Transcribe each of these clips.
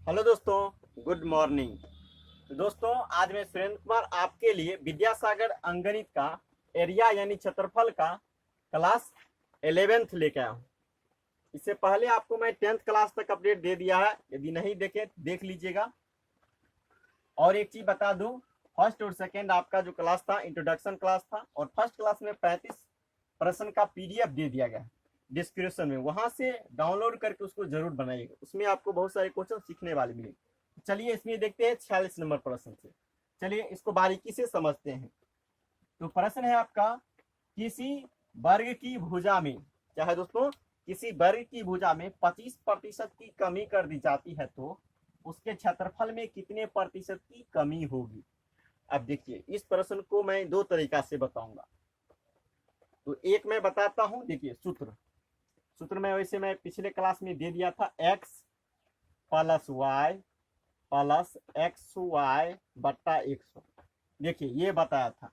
Hello दोस्तों, good morning. तो दोस्तों, आज मैं सुरेंद्र कुमार आपके लिए विद्यासागर अंकगणित का एरिया यानी क्षेत्रफल का क्लास 11th लेके आया हूँ। इससे पहले आपको मैं 10th क्लास तक अपडेट दे दिया है, यदि नहीं देखे देख लीजिएगा। और एक चीज बता दूं, फर्स्ट और सेकेंड आपका जो क्लास था इंट्रोडक्शन क्लास था, और फर्स्ट क्लास में 35 प्रश्न का पीडीएफ दे दिया गया है डिस्क्रिप्शन में, वहां से डाउनलोड करके उसको जरूर बनाइएगा। उसमें आपको बहुत सारे क्वेश्चन सीखने वाले मिलेंगे। चलिए इसमें देखते हैं 46 नंबर प्रश्न से। चलिए इसको बारीकी से समझते हैं। तो प्रश्न है आपका, किसी वर्ग की भुजा में, क्या है दोस्तों, किसी वर्ग की भुजा में 25% की कमी कर दी जाती है तो उसके क्षेत्रफल में कितने प्रतिशत की कमी होगी। अब देखिए, इस प्रश्न को मैं दो तरीका से बताऊंगा। तो एक मैं बताता हूं, देखिए सूत्र में वैसे मैं पिछले क्लास में दे दिया था, x plus Y plus X Y बट्टा 100। देखिए ये बताया था,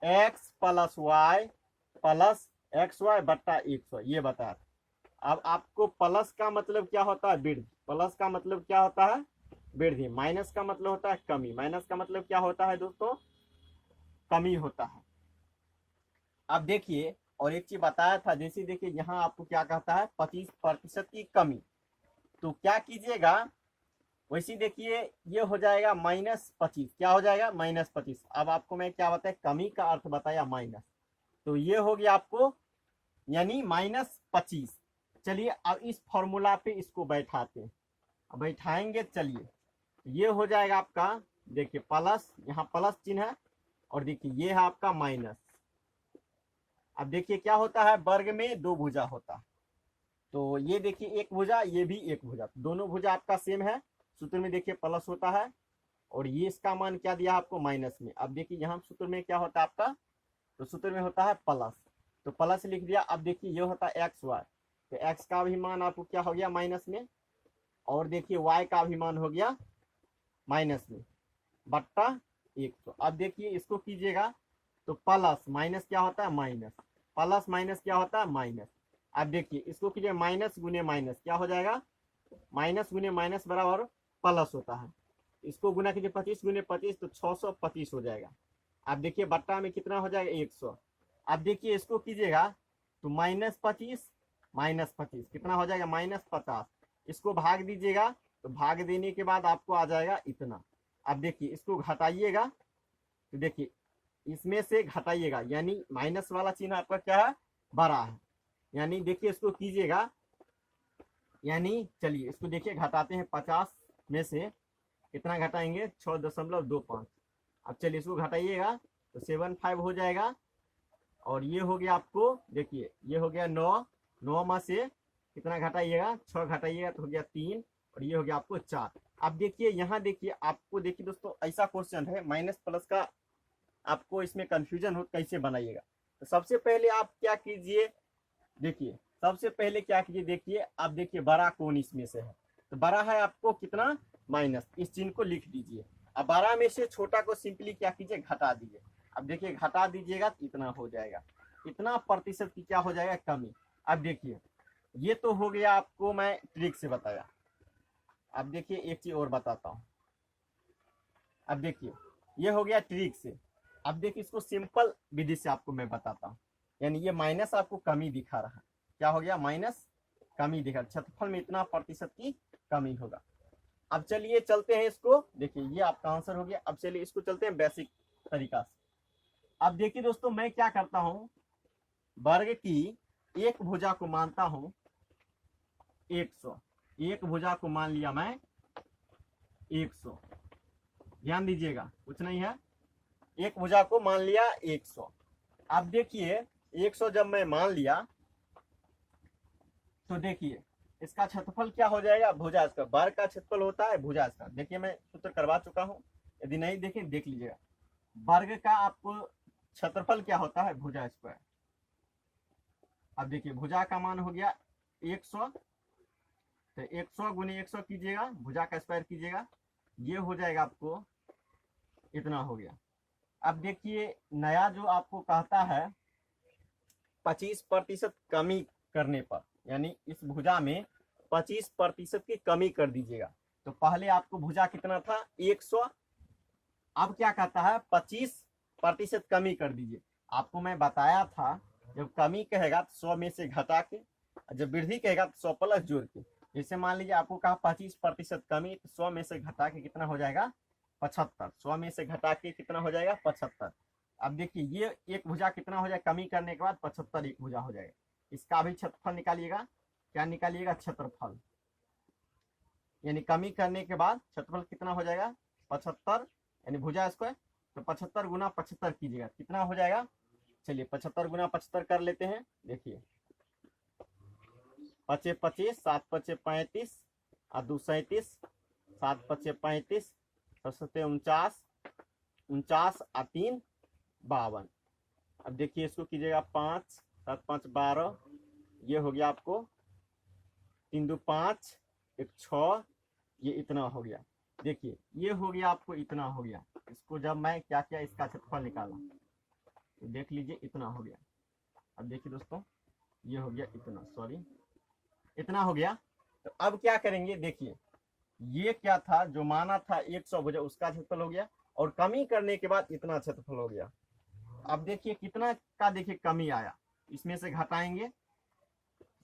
x plus Y plus X Y बट्टा 100, ये बताया था। अब आपको प्लस का मतलब क्या होता है, वृद्धि। प्लस का मतलब क्या होता है, वृद्धि। माइनस का मतलब होता है कमी। माइनस का मतलब क्या होता है दोस्तों, कमी होता है। अब देखिए, और एक चीज बताया था, जैसे देखिए यहाँ आपको क्या कहता है, 25% की कमी। तो क्या कीजिएगा, वैसे देखिए ये हो जाएगा -25। क्या हो जाएगा, -25। अब आपको मैं क्या बताया, कमी का अर्थ बताया माइनस। तो ये हो गया आपको यानी -25। चलिए अब इस फॉर्मूला पे इसको बैठाते हैं। अब बैठाएंगे, चलिए ये हो जाएगा आपका, देखिए प्लस, यहाँ प्लस चिन्ह है, और देखिए ये है आपका माइनस। अब देखिए क्या होता है, वर्ग में दो भुजा होता है। तो ये देखिए एक भुजा, ये भी एक भुजा, दोनों भुजा आपका सेम है। सूत्र में देखिए प्लस होता है, और ये इसका मान क्या दिया आपको, माइनस में। अब देखिए यहाँ सूत्र में क्या होता है आपका, तो सूत्र में होता है प्लस, तो प्लस लिख दिया। अब देखिए ये होता है एक्स वाई, तो एक्स का भी मान आपको क्या हो गया, माइनस में, और देखिए वाई का भी मान हो गया माइनस में, बट्टा 100। अब देखिए इसको कीजिएगा, तो प्लस माइनस क्या होता है, माइनस, प्लस माइनस क्या होता है, माइनस। अब देखिए इसको कीजिए, माइनस गुने माइनस क्या हो जाएगा, माइनस गुने माइनस बराबर प्लस होता है। इसको गुना कीजिए 25 गुने 25, तो 625 हो जाएगा। अब देखिए बट्टा में कितना हो जाएगा, 100। अब देखिए इसको कीजिएगा, तो -25 कितना हो जाएगा, -50। इसको भाग दीजिएगा, तो भाग देने के बाद आपको आ जाएगा इतना। अब देखिए इसको घटाइएगा, तो देखिए इसमें से घटाइएगा, यानी माइनस वाला चिन्ह आपका क्या है, बड़ा है। यानी देखिए इसको कीजिएगा, यानी चलिए इसको देखिए घटाते हैं, 50 में से कितना घटाएंगे, 6.25। अब चलिए इसको घटाइएगा, तो 75 हो जाएगा। और ये हो गया आपको, देखिए ये हो गया 9, 9 में से कितना घटाइएगा, 6 घटाइएगा तो हो गया 3, और ये हो गया आपको 4। अब देखिए यहाँ देखिए, आपको देखिए दोस्तों, ऐसा क्वेश्चन है माइनस प्लस का, आपको इसमें कंफ्यूजन हो कैसे बनाइएगा। तो सबसे पहले आप क्या कीजिए, देखिए सबसे पहले क्या कीजिए, देखिए अब देखिए बड़ा कौन इसमें से है, तो बड़ा है आपको कितना, माइनस, इस चिन्ह को लिख दीजिए। अब 12 में से छोटा को सिंपली क्या कीजिए, घटा दीजिए। अब देखिए घटा दीजिएगा तो इतना हो जाएगा, इतना प्रतिशत की क्या हो जाएगा, कमी। अब देखिए ये तो हो गया, आपको मैं ट्रिक से बताया। अब देखिए एक चीज और बताता हूँ। अब देखिए ये हो गया ट्रिक से। अब देखिए इसको सिंपल विधि से आपको मैं बताता हूँ। यानी ये माइनस आपको कमी दिखा रहा है, क्या हो गया, माइनस कमी दिखा, क्षेत्रफल में इतना प्रतिशत की कमी होगा। अब चलिए चलते हैं इसको, देखिए ये आपका आंसर हो गया। अब चलिए इसको चलते हैं बेसिक तरीका से। अब देखिए दोस्तों, मैं क्या करता हूँ, वर्ग की एक भुजा को मानता हूँ 100। एक भुजा को मान लिया मैं 100, ध्यान दीजिएगा कुछ नहीं है, एक भुजा को मान लिया 100। अब देखिए 100 जब मैं मान लिया, तो देखिए इसका क्षेत्रफल क्या हो जाएगा, भुजा इसका, वर्ग का क्षेत्रफल होता है भुजा इसका। देखिए मैं सूत्र करवा चुका हूं, यदि नहीं देखे देख लीजिएगा। वर्ग का आपको क्षेत्रफल क्या होता है, भुजा स्क्वायर। अब देखिए भुजा का मान हो गया 100, तो 100 गुने 100 कीजिएगा, भुजा का स्क्वायर कीजिएगा, ये हो जाएगा आपको इतना हो गया। अब देखिए नया जो आपको कहता है 25% कमी करने पर, यानी इस भुजा में 25% की कमी कर दीजिएगा, तो पहले आपको भुजा कितना था 100, अब क्या कहता है 25% कमी कर दीजिए। आपको मैं बताया था जब कमी कहेगा तो 100 में से घटा के, जब वृद्धि कहेगा तो 100 प्लस जोड़ के। जैसे मान लीजिए आपको कहा 25% कमी, तो 100 में से घटा के कितना हो जाएगा 75। 100 में से घटा के कितना हो जाएगा 75। अब देखिए ये एक भुजा कितना हो जाएगा, कमी करने के बाद 75 एक भुजा हो जाएगा। इसका भी क्षेत्रफल निकालिएगा। क्या निकालिएगा, क्षेत्रफल। यानी कमी करने के बाद क्षेत्रफल कितना हो जाएगा 75, यानी भुजा स्क्वायर। तो 75 गुना 75 कीजिएगा, कितना हो जाएगा। चलिए 75 गुना 75 कर लेते हैं। देखिए 5 25, 7 5 35, और 2 37, 7 5 35, 7 49, 49 और 3 52। अब देखिए इसको कीजिएगा 5 7 5 12, ये हो गया आपको 3 2 5, 1 6, ये इतना हो गया। देखिए ये हो गया आपको इतना हो गया। इसको जब मैं क्या किया, इसका क्षेत्रफल निकाला तो देख लीजिए इतना हो गया। अब देखिए दोस्तों ये हो गया इतना, सॉरी इतना हो गया। तो अब क्या करेंगे, देखिए ये क्या था जो माना था 100 भुजा, उसका क्षेत्रफल हो गया, और कमी करने के बाद इतना क्षेत्रफल हो गया। अब देखिए कितना का देखिए कमी आया, इसमें से घटाएंगे।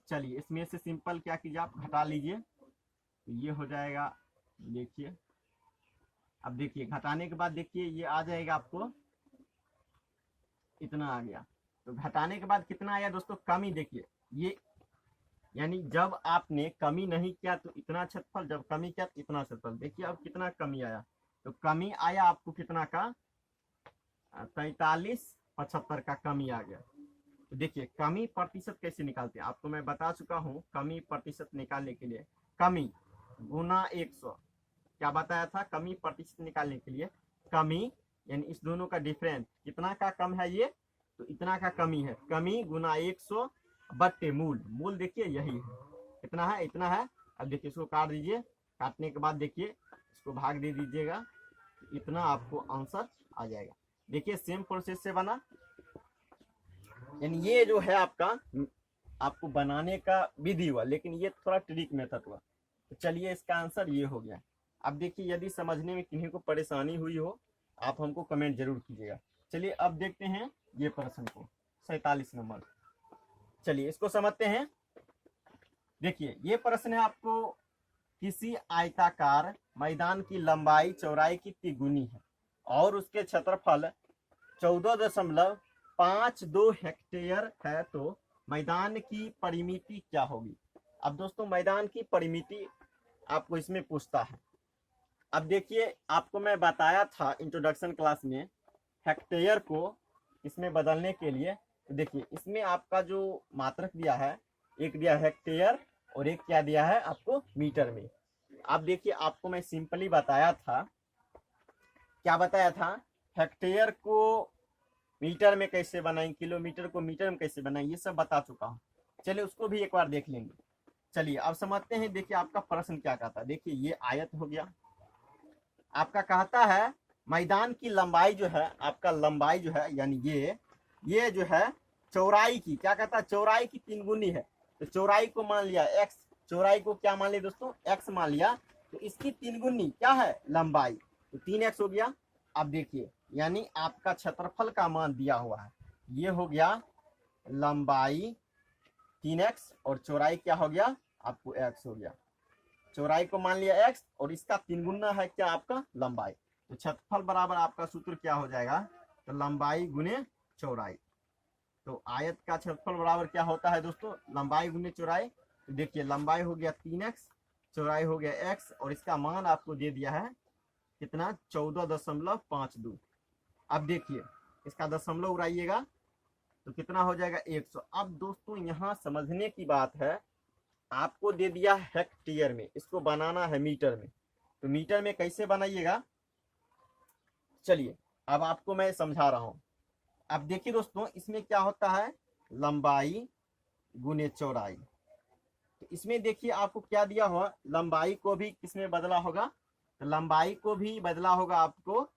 चलिए इसमें से सिंपल क्या कीजिए, आप घटा लीजिए तो ये हो जाएगा। देखिए अब देखिए घटाने के बाद देखिए ये आ जाएगा आपको इतना आ गया। तो घटाने के बाद कितना आया दोस्तों, कमी। देखिए ये यानी जब आपने कमी नहीं किया तो इतना क्षेत्रफल, जब कमी किया तो इतना क्षेत्रफल। देखिए अब कितना कमी आया, तो कमी आया आपको कितना का 43 75 का कमी आ गया। तो देखिए कमी प्रतिशत कैसे निकालते हैं, आपको मैं बता चुका हूं। कमी प्रतिशत निकालने के लिए कमी गुना 100, क्या बताया था, कमी प्रतिशत निकालने के लिए कमी यानी इस दोनों का डिफरेंस, कितना का कम है ये, तो इतना का कमी है। कमी गुना 100 बट्टे मूल। मूल देखिए यही है, कितना है, इतना है। अब देखिए इसको काट दीजिए, काटने के बाद देखिए इसको भाग दे दीजिएगा, इतना आपको आंसर आ जाएगा। देखिए सेम प्रोसेस से बना, यानी ये जो है आपका आपको बनाने का विधि हुआ, लेकिन ये थोड़ा ट्रिक मेथड हुआ। तो चलिए इसका आंसर ये हो गया। अब देखिए यदि समझने में किन्हीं को परेशानी हुई हो, आप हमको कमेंट जरूर कीजिएगा। चलिए अब देखते हैं ये प्रश्न को, 47 नंबर। चलिए इसको समझते हैं। देखिए ये प्रश्न है आपको, किसी आयताकार मैदान की लंबाई चौड़ाई की तिगुनी है और उसके क्षेत्रफल 14.52 हेक्टेयर है, तो मैदान की परिमिति क्या होगी। अब दोस्तों मैदान की परिमिति आपको इसमें पूछता है। अब देखिए आपको मैं बताया था इंट्रोडक्शन क्लास में हेक्टेयर को इसमें बदलने के लिए। तो देखिए इसमें आपका जो मात्रक दिया है, एक दिया हेक्टेयर और एक क्या दिया है आपको मीटर में। अब देखिए आपको मैं सिंपली बताया था, क्या बताया था, हेक्टेयर को मीटर में कैसे बनाएं, किलोमीटर को मीटर में कैसे बनाएं, ये सब बता चुका हूँ। चलिए उसको भी एक बार देख लेंगे। चलिए अब समझते हैं। देखिए आपका प्रश्न क्या कहता है, देखिए ये आयत हो गया, आपका कहता है मैदान की लंबाई जो है, आपका लंबाई जो है यानी ये जो है चौड़ाई की, क्या कहता है, चौड़ाई की 3 गुनी है। तो चौड़ाई को मान लिया x, चौड़ाई को क्या मान लिया दोस्तों, x मान लिया, तो इसकी 3 गुनी क्या है लंबाई, तो 3x हो गया। अब देखिए यानी आपका क्षेत्रफल का मान दिया हुआ है, ये हो गया लंबाई 3x और चौड़ाई क्या हो गया आपको x हो गया। चौड़ाई को मान लिया x और इसका 3 गुना है क्या आपका लंबाई। तो क्षेत्रफल बराबर आपका सूत्र क्या हो जाएगा, तो लंबाई गुने चौड़ाई। तो आयत का क्षेत्रफल बराबर क्या होता है दोस्तों, लंबाई गुने चौड़ाई। तो देखिए लंबाई हो गया 3x, चौड़ाई हो गया x, और इसका मान आपको दे दिया है कितना 14.52। अब देखिए इसका दशमलव उड़ाइएगा तो कितना हो जाएगा 100। अब दोस्तों यहाँ समझने की बात है, आपको दे दिया हेक्टेयर में, इसको बनाना है मीटर में। तो मीटर में कैसे बनाइएगा, चलिए अब आपको मैं समझा रहा हूं। अब देखिए दोस्तों इसमें क्या होता है, लंबाई गुने चौड़ाई। तो इसमें देखिए आपको क्या दिया हुआ, लंबाई को भी किसमें बदला होगा, तो लंबाई को भी बदला होगा आपको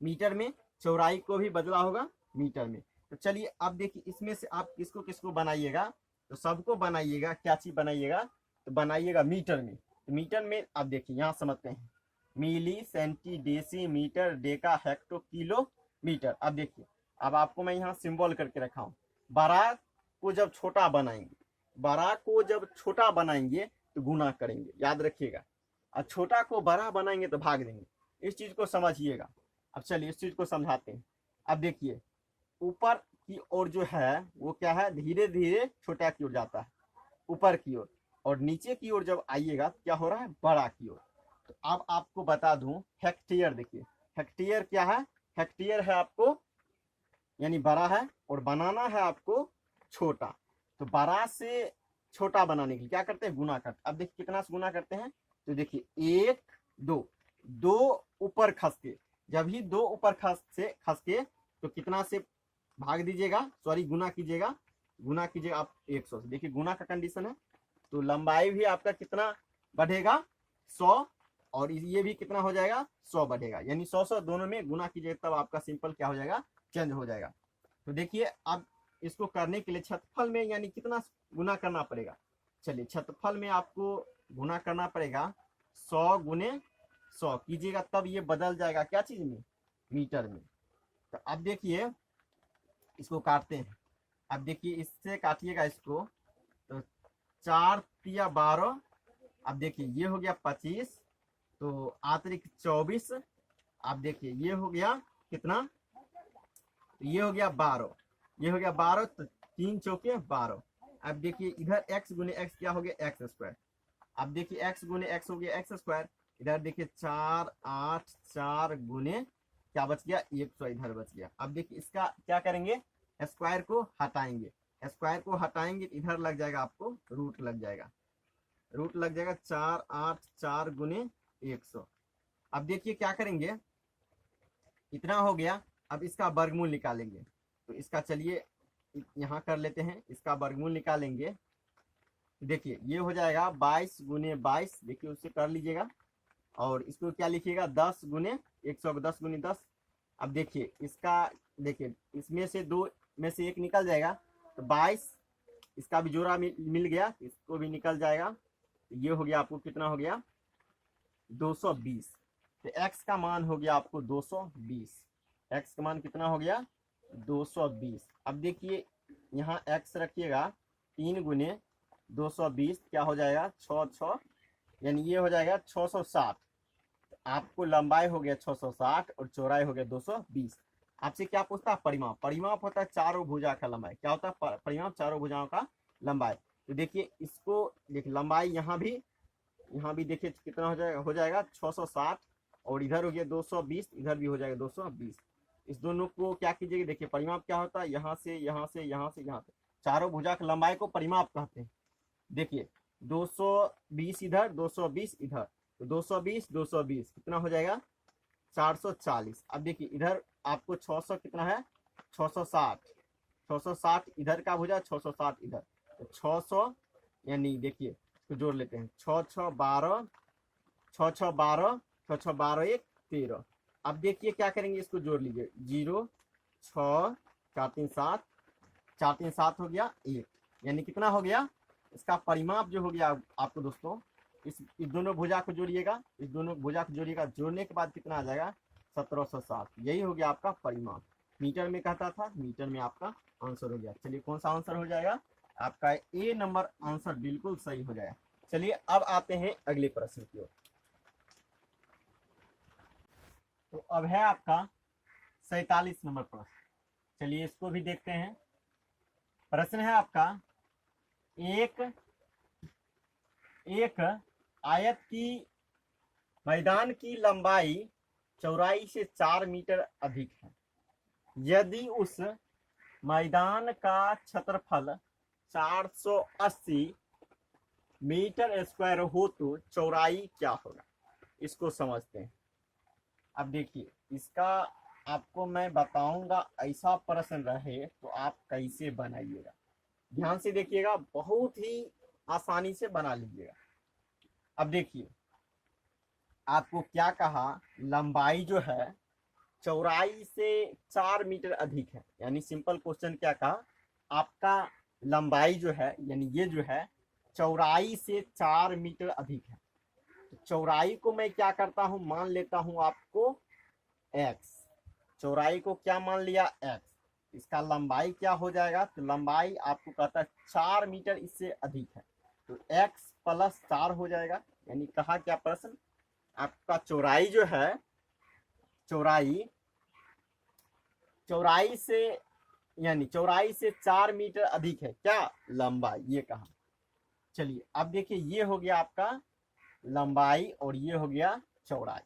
मीटर में, चौड़ाई को भी बदला होगा मीटर में। तो चलिए अब देखिए इसमें से आप किसको किसको बनाइएगा, तो सबको बनाइएगा। क्या चीज बनाइएगा, तो बनाइएगा मीटर में। तो मीटर में अब देखिए यहाँ समझते हैं, milli, centi, deci, metre, deca, hecto, kilo, metre. अब देखिए, अब आपको मैं यहाँ सिंबल करके रखा हूँ। बड़ा को जब छोटा बनाएंगे, बड़ा को जब छोटा बनाएंगे तो गुना करेंगे, याद रखिएगा। और छोटा को बड़ा बनाएंगे तो भाग देंगे। इस चीज को समझिएगा। अब चलिए इस चीज को समझाते हैं। अब देखिए, ऊपर की ओर जो है वो क्या है, धीरे धीरे छोटा की ओर जाता है, ऊपर की ओर, और नीचे की ओर जब आइएगा तो क्या हो रहा है, बड़ा की ओर। तो अब आपको बता दूं, हेक्टेयर देखिए, हेक्टेयर क्या है, हेक्टेयर है आपको यानी बड़ा है, और बनाना है आपको छोटा। तो बड़ा से छोटा बनाने के लिए क्या करते हैं, गुना करते। अब देखिए कितना से गुना करते हैं, तो देखिए 1 2, 2 ऊपर खस के, जब ही 2 ऊपर खस के तो कितना से भाग दीजिएगा, सॉरी गुना कीजिएगा, गुना कीजिएगा आप 100 से। देखिए गुना का कंडीशन है, तो लंबाई भी आपका कितना बढ़ेगा, 100, और ये भी कितना हो जाएगा, 100 बढ़ेगा, यानी 100 दोनों में गुना कीजिएगा, तब आपका सिंपल क्या हो जाएगा, चेंज हो जाएगा। तो देखिए अब इसको करने के लिए क्षेत्रफल में यानी कितना गुना करना पड़ेगा। चलिए क्षेत्रफल में आपको गुना करना पड़ेगा 100 गुने 100 कीजिएगा, तब ये बदल जाएगा क्या चीज में, मीटर में। तो अब देखिए इसको काटते हैं। अब देखिए इससे काटिएगा इसको, तो 4 तिया 12, अब देखिए ये हो गया 25, तो आतरिक 24। अब देखिए ये हो गया कितना, तो ये हो गया 12, ये हो गया 12, तो 3 चौके 12। अब देखिए इधर x गुने x क्या हो गया, एक्स स्क्वायर। अब देखिए x गुने x हो गया एक्स स्क्वायर। इधर देखिए 4 8 4 गुने क्या बच गया, 100 इधर बच गया। अब देखिए इसका क्या करेंगे, स्क्वायर को हटाएंगे, स्क्वायर को हटाएंगे इधर लग जाएगा आपको रूट लग जाएगा, रूट लग जाएगा 4 8 4 गुने 100। अब देखिए क्या करेंगे, इतना हो गया। अब इसका वर्गमूल निकालेंगे, तो इसका चलिए यहाँ कर लेते हैं, इसका वर्गमूल निकालेंगे। देखिए ये हो जाएगा 22 गुने 22, देखिए उससे कर लीजिएगा, और इसको क्या लिखिएगा, 10 गुने 100, 10 गुने 10। अब देखिए इसका, देखिए इसमें से 2 में से 1 निकल जाएगा, तो 22, इसका भी जोड़ा मिल गया, इसको भी निकल जाएगा। तो ये हो गया आपको कितना हो गया, 220। तो x का मान हो गया आपको 220, x का मान कितना हो गया, 220। अब देखिए यहाँ x रखिएगा, 3 गुने 220 क्या हो जाएगा, 6 6, यानी ये हो जाएगा 660। आपको लंबाई हो गया 660 और चौड़ाई हो गया 220। आपसे क्या पूछता है, परिमाप। परिमाप होता है चारों भुजा का लंबाई। क्या होता है परिमाप, चारों भुजाओं का लंबाई। तो देखिए इसको, देखिए लंबाई यहाँ भी देखिए कितना हो जाएगा 660, और इधर हो गया 220, इधर भी हो जाएगा 220। इस दोनों को क्या कीजिएगा, देखिए परिमाप क्या होता है, यहाँ से यहाँ से यहाँ से यहाँ से, चारों भुजा की लंबाई को परिमाप कहते हैं। देखिए 220 इधर 220 इधर, तो 220 220 कितना हो जाएगा, 440। अब देखिए इधर आपको 600 कितना है, 660, 660 इधर का भुजा, 660 इधर, तो 600, यानी देखिए तो जोड़ लेते हैं, 6 6 12, 6 6 12, 6 6 12 1 13। अब देखिए क्या करेंगे, इसको जोड़ लीजिए, 0 6 4 3 7, 4 3 7 हो गया 1, यानी कितना हो गया, इसका परिमाप जो हो गया आपको दोस्तों, इस दोनों भुजा को जोड़िएगा, इस दोनों भुजा को जोड़िएगा, जोड़ने के बाद कितना आ जाएगा, 1760। यही हो गया आपका परिमाप। मीटर में कहता था, मीटर में आपका आंसर हो गया। चलिए कौन सा आंसर हो जाएगा आपका, ए नंबर आंसर बिल्कुल सही हो जाएगा। चलिए अब आते हैं अगले प्रश्न की ओर। तो अब है आपका 47 नंबर प्रश्न। चलिए इसको भी देखते हैं। प्रश्न है आपका, एक आयत की मैदान की लंबाई चौड़ाई से 4 मीटर अधिक है। यदि उस मैदान का क्षेत्रफल 480 मीटर स्क्वायर हो तो चौड़ाई क्या होगा, इसको समझते हैं। अब देखिए इसका आपको मैं बताऊंगा, ऐसा प्रश्न रहे तो आप कैसे बनाइएगा, ध्यान से देखिएगा, बहुत ही आसानी से बना लीजिएगा। अब देखिए आपको क्या कहा, लंबाई जो है चौड़ाई से 4 मीटर अधिक है, यानी सिंपल क्वेश्चन क्या कहा, आपका लंबाई जो है यानी ये जो है चौड़ाई से 4 मीटर अधिक है। चौड़ाई को मैं क्या करता हूं, मान लेता हूं आपको x। चौड़ाई को क्या मान लिया, x। इसका लंबाई क्या हो जाएगा, तो लंबाई आपको कहता है 4 मीटर, इससे अधिक है तो x प्लस 4 हो जाएगा। यानी कहा क्या प्रश्न, आपका चौड़ाई जो है, चौड़ाई चौड़ाई से यानी चौड़ाई से 4 मीटर अधिक है क्या, लंबाई, ये कहा। चलिए अब देखिए, ये हो गया आपका लंबाई और ये हो गया चौड़ाई।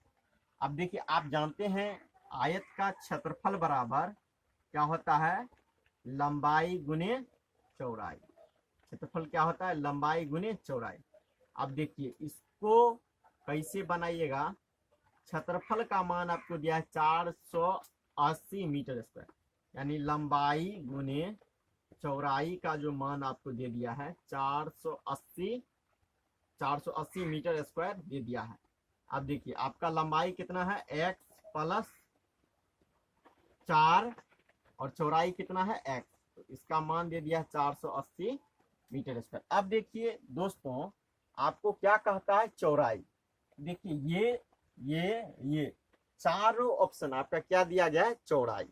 अब देखिए, आप जानते हैं आयत का क्षेत्रफल बराबर क्या होता है, लंबाई गुने चौड़ाई। क्षेत्रफल क्या होता है, लंबाई गुने चौड़ाई। अब देखिए इसको कैसे बनाइएगा, क्षेत्रफल का मान आपको दिया है 480 मीटर स्क्वायर, यानी लंबाई गुने चौड़ाई का जो मान आपको दे दिया है 480 मीटर स्क्वायर दे दिया है। अब देखिए आपका लंबाई कितना है, x प्लस 4 और चौड़ाई कितना है x, तो इसका मान दे दिया है 480 मीटर स्क्वायर। अब देखिए दोस्तों, आपको क्या कहता है, चौड़ाई। देखिए ये चारों ऑप्शन आपका क्या दिया गया है, चौड़ाई।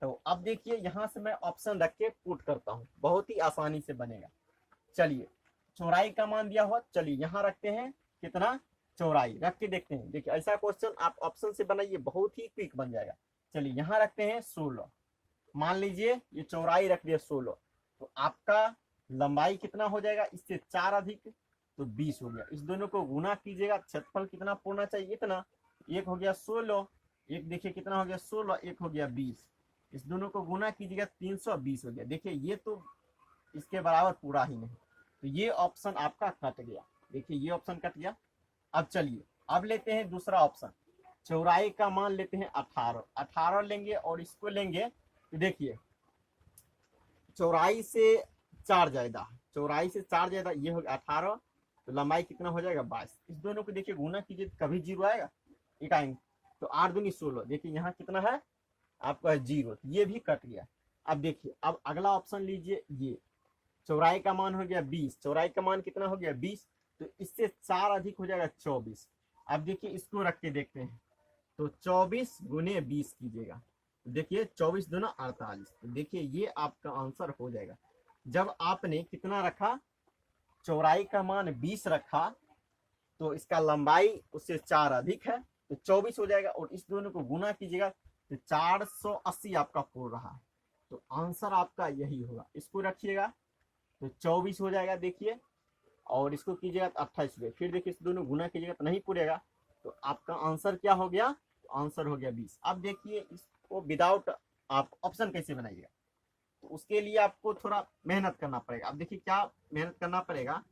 तो अब देखिए यहां से मैं ऑप्शन रख के पुट करता हूं, बहुत ही आसानी से बनेगा। चलिए चौड़ाई का मान दिया हुआ, चलिए यहां रखते हैं कितना, चौड़ाई रख के देखते हैं। देखिए ऐसा क्वेश्चन आप ऑप्शन से बनाइए, बहुत ही क्विक बन जाएगा। चलिए यहां रखते हैं 16, मान लीजिए ये चौड़ाई रख दिया 16, तो आपका लंबाई कितना हो जाएगा, इससे 4 अधिक तो 20 हो गया। इस दोनों को गुना कीजिएगा, क्षेत्रफल कितना पूर्णा चाहिए, इतना। एक हो गया 16, एक देखिए कितना हो गया 16, एक हो गया 20, इस दोनों को गुना कीजिएगा 320 हो गया। देखिए ये तो इसके बराबर पूरा ही नहीं, तो ये ऑप्शन आपका कट गया। देखिए ये ऑप्शन कट गया। अब चलिए अब लेते हैं दूसरा ऑप्शन, चौड़ाई का मान लेते हैं 18 लेंगे और इसको लेंगे, तो देखिए चौड़ाई से 4 ज्यादा, चौड़ाई से 4 ज्यादा, ये हो गया 18, तो लंबाई कितना हो जाएगा 22। इस दोनों को देखिए गुना कीजिए, कभी 0 आएगा, एक आएंगे, तो 8 दूनी 16। देखिए यहाँ कितना है आपका 0, ये भी कट गया। अब देखिए अब अगला ऑप्शन लीजिए, ये चौड़ाई का मान हो गया 20, चौड़ाई का मान कितना हो गया 20, तो इससे 4 अधिक हो जाएगा 24। अब देखिए इसको रख के देखते हैं, तो 24 गुने 20 कीजिएगा, देखिए 24 दूना 48, तो देखिए ये आपका आंसर हो जाएगा। जब आपने कितना रखा, चौड़ाई का मान 20 रखा, तो इसका लंबाई उससे 4 अधिक है, तो 24 हो जाएगा, और इस दोनों को गुना कीजिएगा तो 480 आपका पूर्ण रहा है, तो आंसर आपका यही होगा। इसको रखिएगा तो 24 हो जाएगा, देखिए, और इसको कीजिएगा तो 28 हो गया। फिर देखिए इस दोनों गुना कीजिएगा तो नहीं पूरेगा, तो आपका आंसर क्या हो गया, तो आंसर हो गया 20। अब देखिए इसको विदाउट आप ऑप्शन कैसे बनाइएगा, तो उसके लिए आपको थोड़ा मेहनत करना पड़ेगा। अब देखिए क्या मेहनत करना पड़ेगा,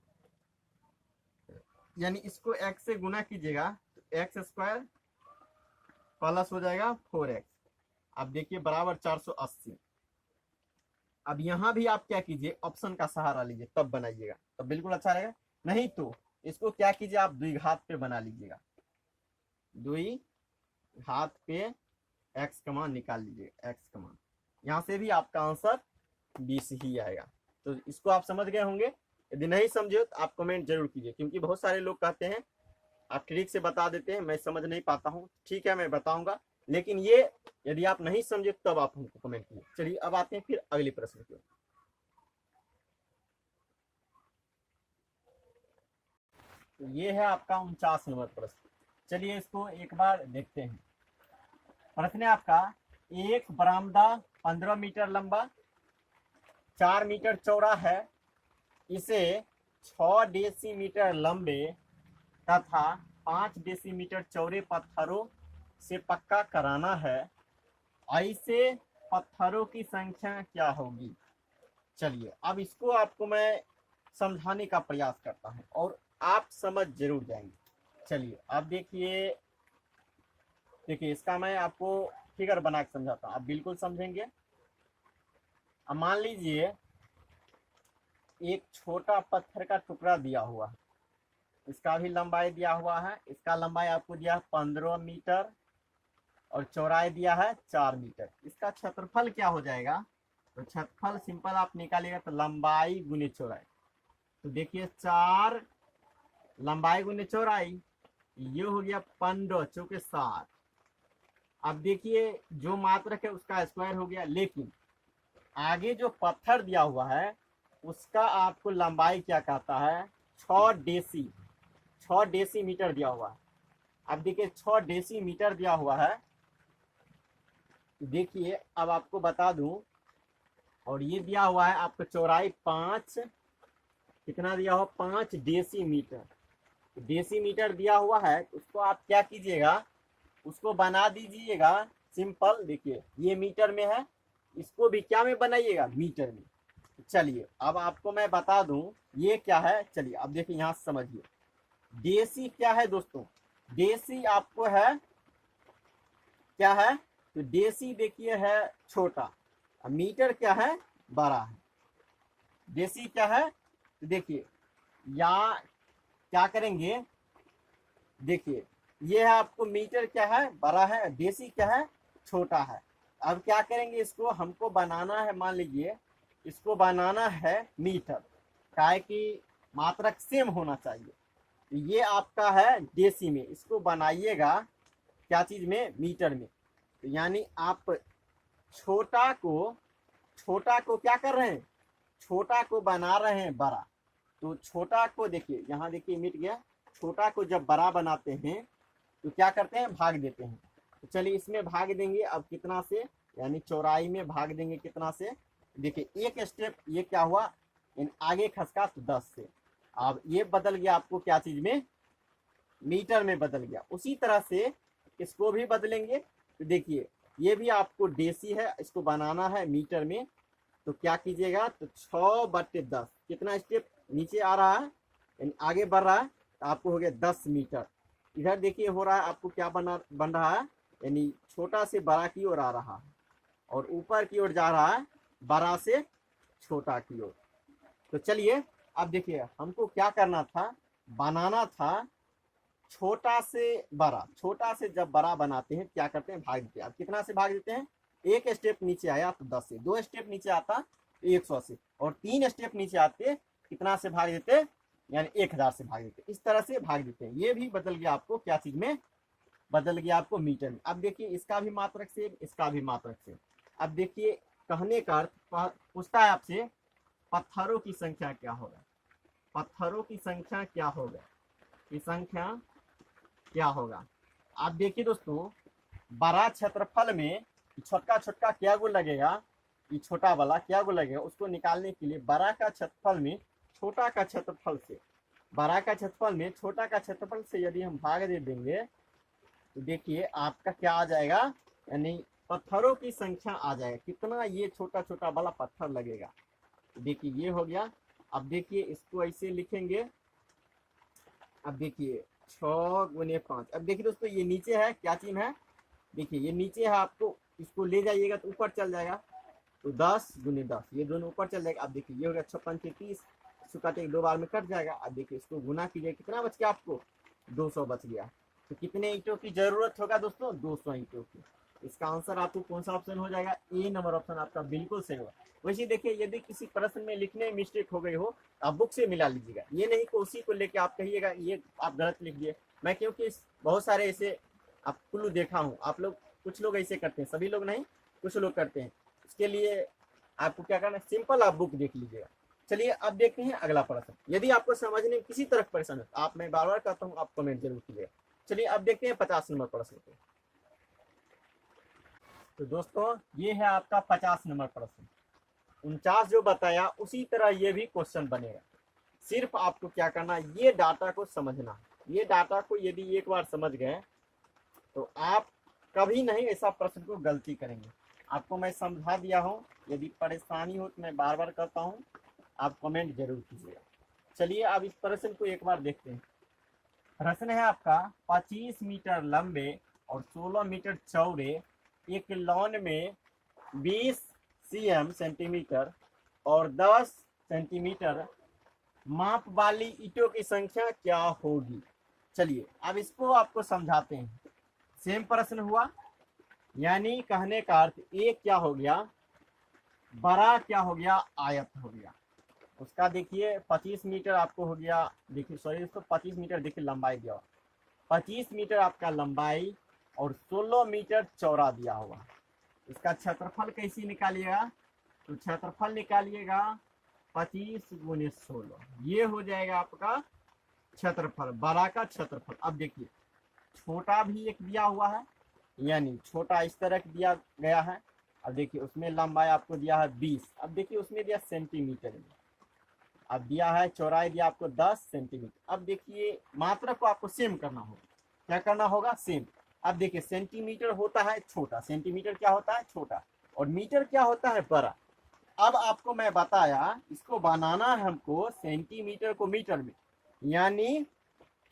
यानी इसको x से गुना कीजिएगा तो x स्क्वायर प्लस हो जाएगा 4x, अब देखिए बराबर 480। अब यहाँ भी आप क्या कीजिए, ऑप्शन का सहारा लीजिए, तब बनाइएगा, तब बिल्कुल अच्छा रहेगा। नहीं तो इसको क्या कीजिए, आप द्विघात पे बना लीजिएगा, द्विघात पे x का मान निकाल लीजिएगा, x का मान, यहाँ से भी आपका आंसर 20 ही आएगा। तो इसको आप समझ गए होंगे। यदि नहीं समझे तो आप कमेंट जरूर कीजिए, क्योंकि बहुत सारे लोग कहते हैं आप ट्रिक से बता देते हैं, मैं समझ नहीं पाता हूँ। ठीक है मैं बताऊंगा, लेकिन ये यदि आप नहीं समझे तब आप हमको कमेंट कीजिए। चलिए अब आते हैं फिर अगले प्रश्न की ओर। तो ये है आपका 49 नंबर प्रश्न। चलिए इसको एक बार देखते हैं। प्रश्न है आपका, एक बरामदा 15 मीटर लंबा 4 मीटर चौड़ा है, इसे 6 डेसीमीटर लंबे तथा 5 डेसीमीटर चौड़े पत्थरों से पक्का कराना है, ऐसे पत्थरों की संख्या क्या होगी। चलिए अब इसको आपको मैं समझाने का प्रयास करता हूं और आप समझ जरूर जाएंगे। चलिए अब देखिए इसका मैं आपको फिगर बना के समझाता हूं, आप बिल्कुल समझेंगे। अब मान लीजिए एक छोटा पत्थर का टुकड़ा दिया हुआ है, इसका भी लंबाई दिया हुआ है, इसका लंबाई आपको दिया है 15 मीटर और चौड़ाई दिया है 4 मीटर। इसका क्षेत्रफल क्या हो जाएगा, तो क्षेत्रफल सिंपल आप निकालिएगा तो लंबाई गुने चौड़ाई, तो देखिए 4 लंबाई गुने चौड़ाई, ये हो गया 15 चौके 7। अब देखिए जो मात्रक है उसका स्क्वायर हो गया, लेकिन आगे जो पत्थर दिया हुआ है उसका आपको लंबाई क्या कहता है, 6 डेसीमीटर दिया हुआ है। अब देखिए 6 डेसीमीटर दिया हुआ है। देखिए अब आपको बता दूं, और ये दिया हुआ है आपको चौड़ाई 5, कितना दिया हुआ, 5 डेसीमीटर। डेसीमीटर दिया हुआ है, उसको आप क्या कीजिएगा, उसको बना दीजिएगा सिंपल। देखिए ये मीटर में है, इसको भी क्या में बनाइएगा, मीटर में। चलिए अब आपको मैं बता दूं ये क्या है। चलिए अब देखिए यहाँ समझिए, डेसी क्या है दोस्तों, डेसी आपको है क्या है, तो डेसी देखिए है छोटा, मीटर क्या है, बड़ा है। डेसी क्या है, तो देखिए या क्या करेंगे, देखिए ये है आपको मीटर क्या है, बड़ा है, डेसी क्या है, छोटा है। अब क्या करेंगे, इसको हमको बनाना है, मान लीजिए इसको बनाना है मीटर, काहे कि मात्रक सेम होना चाहिए। तो ये आपका है डेसी में, इसको बनाइएगा क्या चीज में, मीटर में। तो यानी आप छोटा को क्या कर रहे हैं, छोटा को बना रहे हैं बड़ा। तो छोटा को देखिए यहाँ देखिए मिट गया, छोटा को जब बड़ा बनाते हैं तो क्या करते हैं, भाग देते हैं। तो चलिए इसमें भाग देंगे अब कितना से, यानी चौड़ाई में भाग देंगे कितना से। देखिए एक स्टेप ये क्या हुआ, आगे खसका तो 10 से। अब ये बदल गया आपको क्या चीज में, मीटर में बदल गया। उसी तरह से इसको भी बदलेंगे। तो देखिए ये भी आपको डेसी है, इसको बनाना है मीटर में। तो क्या कीजिएगा, तो 6/10, कितना स्टेप नीचे आ रहा है, यानी आगे बढ़ रहा है, तो आपको हो गया 10 मीटर। इधर देखिए हो रहा है आपको क्या बन रहा है, यानी छोटा से बड़ा की ओर आ रहा है, और ऊपर की ओर जा रहा है बड़ा से छोटा की ओर। तो चलिए अब देखिए हमको क्या करना था, बनाना था छोटा से बड़ा। छोटा से जब बड़ा बनाते हैं क्या करते हैं, भाग देते हैं। अब कितना से भाग देते हैं, एक स्टेप नीचे आया तो 10 से, 2 स्टेप नीचे आता 100 से, और 3 स्टेप नीचे आते कितना से भाग देते, यानी 1000 से भाग देते। इस तरह से भाग देते हैं। ये भी बदल गया आपको क्या चीज में, बदल गया आपको मीटर में। अब देखिए इसका भी मात्रक से, इसका भी मात्रक से। अब देखिए कहने का अर्थ पूछता है आपसे, पत्थरों की संख्या क्या होगा, पत्थरों की संख्या क्या होगा, की संख्या क्या होगा। आप देखिए दोस्तों, बड़ा क्षेत्रफल में छोटा छोटा क्या गुण लगेगा, ये छोटा वाला क्या गुण लगेगा, उसको निकालने के लिए बड़ा का क्षेत्रफल में छोटा का क्षेत्रफल से, बड़ा का क्षेत्रफल में छोटा का क्षेत्रफल से यदि हम भाग दे देंगे तो देखिए आपका क्या आ जाएगा, यानी पत्थरों की संख्या आ जाएगा, कितना ये छोटा छोटा वाला पत्थर लगेगा। देखिए ये हो गया। अब देखिए इसको ऐसे लिखेंगे, अब देखिए 6×5। अब देखिए दोस्तों ये नीचे है क्या चीज है, देखिए ये नीचे है, आपको इसको ले जाइएगा तो ऊपर चल जाएगा, तो 10×10 ये दोनों ऊपर चल जाएगा। अब देखिए ये हो गया 56×30, इसको काटे 2 बार में कट जाएगा। अब देखिए इसको गुना कीजिए, कितना बच गया आपको, 200 बच गया। तो कितने ईंटों की जरूरत होगा दोस्तों, 200 ईंटों की। इसका आंसर आपको कौन सा ऑप्शन हो जाएगा, ए नंबर ऑप्शन आपका बिल्कुल सही होगा। वैसे देखिए यदि किसी प्रश्न में लिखने में मिस्टेक हो गई हो आप बुक से मिला लीजिएगा, ये नहीं कि उसी को लेके आप कहिएगा ये आप गलत लिख दिए। मैं क्योंकि बहुत सारे ऐसे आप कुल्लू देखा हूँ, आप लोग कुछ लोग ऐसे करते हैं, सभी लोग नहीं कुछ लोग करते हैं। इसके लिए आपको क्या करना है, सिंपल आप बुक देख लीजिएगा। चलिए अब देखते हैं अगला प्रश्न। यदि आपको समझने में किसी तरह परेशान है आप, मैं बार बार कहता हूँ, आप कमेंट जरूर कीजिएगा। चलिए अब देखते हैं 50 नंबर प्रश्न को। तो दोस्तों ये है आपका 50 नंबर प्रश्न। 49 जो बताया उसी तरह ये भी क्वेश्चन बनेगा। सिर्फ आपको क्या करना, ये डाटा को समझना। ये डाटा को यदि एक बार समझ गए तो आप कभी नहीं ऐसा प्रश्न को गलती करेंगे। आपको मैं समझा दिया हूँ, यदि परेशानी हो तो मैं बार बार कहता हूँ, आप कमेंट जरूर कीजिएगा। चलिए अब इस प्रश्न को एक बार देखते हैं। प्रश्न है आपका, 25 मीटर लंबे और 16 मीटर चौड़े एक लॉन में 20 सेंटीमीटर और 10 सेंटीमीटर माप वाली ईंटों की संख्या क्या होगी। चलिए अब इसको आपको समझाते हैं। सेम प्रश्न हुआ, यानी कहने का अर्थ एक क्या हो गया, बड़ा क्या हो गया, आयत हो गया। उसका देखिए 25 मीटर आपको हो गया, देखिए सॉरी दोस्तों 25 मीटर देखिए लंबाई दिया, 25 मीटर आपका लंबाई और 16 मीटर चौड़ा दिया हुआ। इसका क्षेत्रफल कैसे निकालिएगा, तो क्षेत्रफल निकालिएगा 25 गुने 16, ये हो जाएगा आपका क्षेत्रफल, बड़ा का क्षेत्रफल। अब देखिए छोटा भी एक दिया हुआ है, यानी छोटा इस तरह दिया गया है। अब देखिए उसमें लंबाई आपको दिया है 20, अब देखिए उसमें दिया सेंटीमीटर में, अब दिया है चौड़ाई दिया आपको 10 सेंटीमीटर। अब देखिए मात्रा को आपको सेम करना होगा, क्या करना होगा, सेम। अब देखिए सेंटीमीटर होता है छोटा, सेंटीमीटर क्या होता है छोटा, और मीटर क्या होता है बड़ा। अब आपको मैं बताया इसको बनाना है हमको सेंटीमीटर को मीटर में, यानी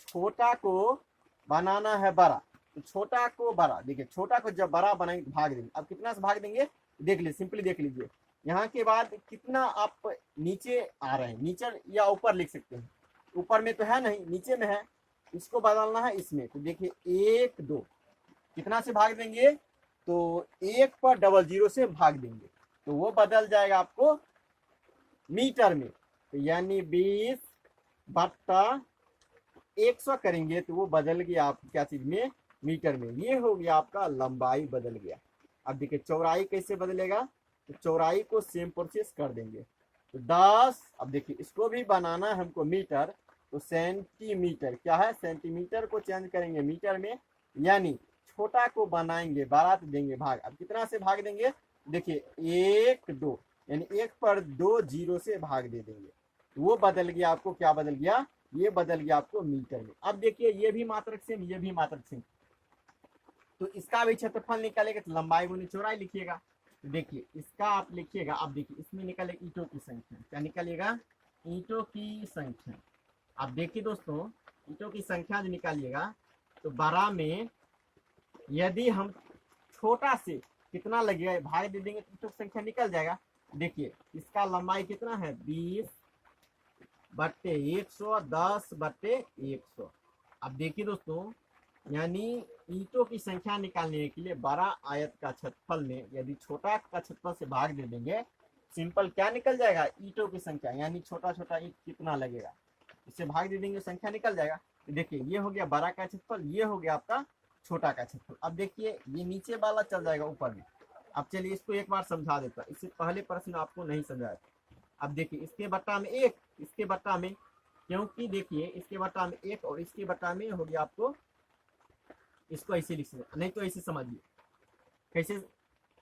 छोटा को बनाना है बड़ा, तो छोटा को बड़ा, देखिए छोटा को जब बड़ा बनाएंगे भाग देंगे। अब कितना से भाग देंगे, देख लीजिए, सिंपली देख लीजिए, यहाँ के बाद कितना आप नीचे आ रहे हैं, नीचे या ऊपर लिख सकते हैं, ऊपर में तो है नहीं, नीचे में है, इसको बदलना है इसमें। तो देखिए 1 2 कितना से भाग देंगे, तो 1 पर 00 से भाग देंगे, तो वो बदल जाएगा आपको मीटर में। तो यानी 20/100 करेंगे तो वो बदल गया आप क्या चीज में, मीटर में। ये हो गया आपका लंबाई बदल गया। अब देखिए चौड़ाई कैसे बदलेगा, तो चौड़ाई को सेम प्रोसेस कर देंगे, तो 10। अब देखिए इसको भी बनाना है हमको मीटर, तो सेंटीमीटर क्या है, सेंटीमीटर को चेंज करेंगे मीटर में, यानी छोटा को बनाएंगे बड़ा तो देंगे भाग। अब कितना से भाग देंगे, देखिए 1 2, यानी 1 पर 2 0 से भाग दे देंगे, तो वो बदल गया आपको, क्या बदल गया, ये बदल गया आपको मीटर में। अब देखिए ये भी मात्रक सेम, ये भी मात्रक सेम, तो इसका भी क्षेत्रफल निकालेगा, तो लंबाई गुनी चौड़ाई लिखिएगा। तो देखिए इसका आप लिखिएगा, अब देखिए इसमें निकालेगा ईंटों की संख्या, क्या निकालिएगा, ईंटों की संख्या। अब देखिए दोस्तों ईंटों की संख्या जो निकालिएगा, तो बड़ा में यदि हम छोटा से कितना लगेगा भाग दे देंगे तो ईंटों की संख्या निकल जाएगा। देखिए इसका लंबाई कितना है, 20/100, 10/100। अब देखिए दोस्तों, यानी ईंटों की संख्या निकालने के लिए बड़ा आयत का क्षेत्रफल में यदि छोटा का क्षेत्रफल से भाग दे देंगे, सिंपल क्या निकल जाएगा, ईंटों की संख्या, यानी छोटा छोटा ईंट कितना लगेगा, इससे भाग दे देंगे संख्या निकल जाएगा। तो देखिए ये हो गया बड़ा का क्षेत्रफल, ये हो गया आपका छोटा का क्षेत्रफल। अब देखिए ये नीचे वाला चल जाएगा ऊपर में। अब चलिए इसको एक बार समझा देता, इससे पहले प्रश्न आपको नहीं समझाया। अब देखिए इसके बट्टा में 1, इसके बट्टा में, क्योंकि देखिए इसके बट्टा में 1 और इसके बट्टा में हो गया आपको, इसको ऐसे लिख सकते, नहीं तो ऐसे समझिए कैसे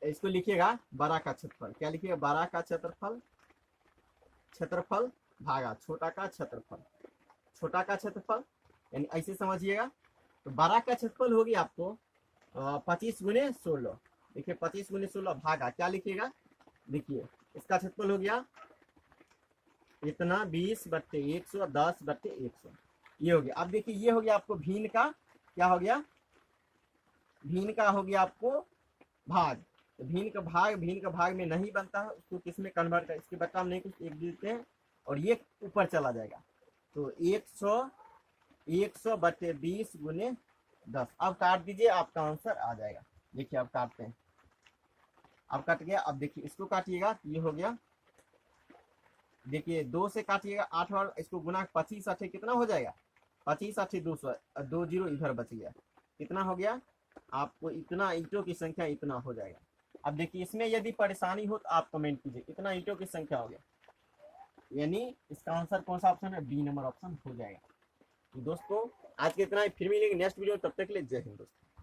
इसको लिखिएगा, बड़ा का क्षेत्रफल, क्या लिखिएगा, बड़ा का क्षेत्रफल, क्षेत्रफल भागा छोटा का क्षेत्रफल, छोटा का क्षेत्रफल, यानी ऐसे समझिएगा। तो बड़ा का क्षेत्रफल होगी आपको 25 गुने 16, देखिए 25 गुने 16 भागा क्या लिखिएगा, देखिए इसका क्षेत्रफल हो गया इतना 20/100, 10/100, ये हो गया। अब देखिए ये हो गया आपको भीन का, क्या हो गया, भीन का हो गया आपको भाग। तो भीन का भाग में नहीं बनता है, उसको किस में कन्वर्ट कर, इसके बट्टा में नहीं कुछ एक देते हैं और ये ऊपर चला जाएगा, तो 100/20 गुने 10। अब काट दीजिए, आपका आंसर आ जाएगा। देखिए अब काटते हैं, अब कट गया। अब देखिए इसको काटिएगा, ये हो गया, देखिए 2 से काटिएगा 8 बार, इसको गुना 25 8 कितना हो जाएगा, 25 8 200, 2 0 इधर बच गया, कितना हो गया आपको, इतना ईंटों की संख्या इतना हो जाएगा। अब देखिए इसमें यदि परेशानी हो तो आप कमेंट कीजिए, इतना ईंटों की संख्या हो गया, यानी इसका आंसर कौन सा ऑप्शन है, बी नंबर ऑप्शन हो जाएगा। तो दोस्तों आज के इतना ही, फिर मिलेंगे नेक्स्ट वीडियो, तब तक के लिए जय हिंद दोस्तों।